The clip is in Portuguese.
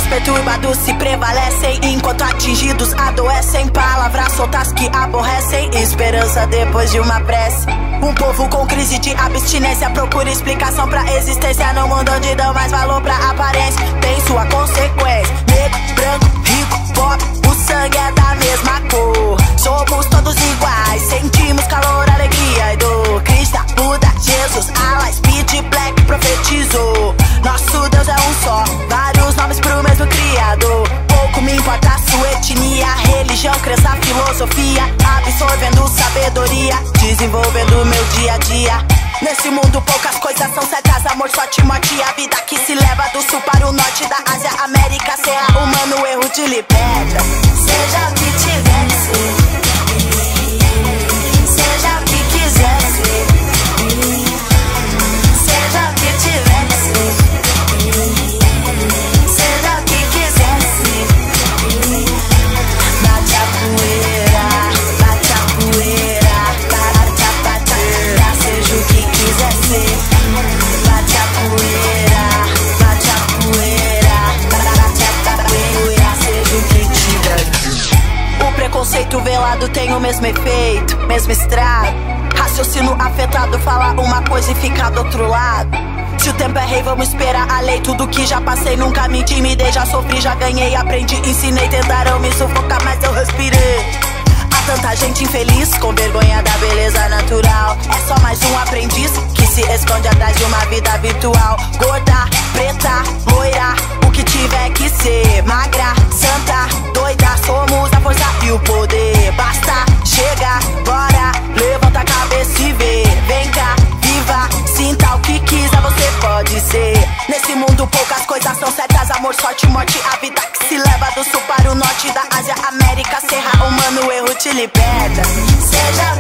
Perturbados se prevalecem, enquanto atingidos adoecem. Palavras soltas que aborrecem, esperança depois de uma prece. Um povo com crise de abstinência procura explicação pra existência num mundo onde dão mais valor pra aparência. Tem sua consequência, negro, branco, rico, pobre, o sangue é da mesma cor. Somos todos iguais, sentimos calor, alegria e dor. Cristo, Buda, Jesus, Allah, Speed, Black profetizou. Nosso Deus é um só, vários nomes pro mesmo Criador. Pouco me importa a sua etnia, religião, crença, filosofia. Absorvendo sabedoria, desenvolvendo meu dia a dia. Nesse mundo poucas coisas são certas, amor, sorte, morte. A vida que se leva do sul para o norte, da Ásia, América, Serra, humano, erro te liberta. Seja o que tiver que ser, seja o que quiser ser, seja o que tiver que ser. Preconceito velado tem o mesmo efeito, mesmo estrago. Raciocínio afetado, fala uma coisa e fica do outro lado. Se o tempo é rei, vamos esperar a lei. Tudo que já passei, nunca me intimidei. Já sofri, já ganhei, aprendi, ensinei. Tentaram me sufocar, mas eu respirei. Há tanta gente infeliz, com vergonha da beleza natural. É só mais um aprendiz que se esconde atrás de uma vida virtual. Gorda, preta, loira, o que tiver que ser. Magra, santa, doida, somos a força e o poder. Basta, chega, bora, levanta a cabeça e vê. Vem cá, viva, sinta o que quiser, você pode ser. Nesse mundo poucas coisas são certas, amor, sorte, morte. A vida que se leva do sul para o norte, da Ásia, América, Serra, humano, erro te liberta. Seja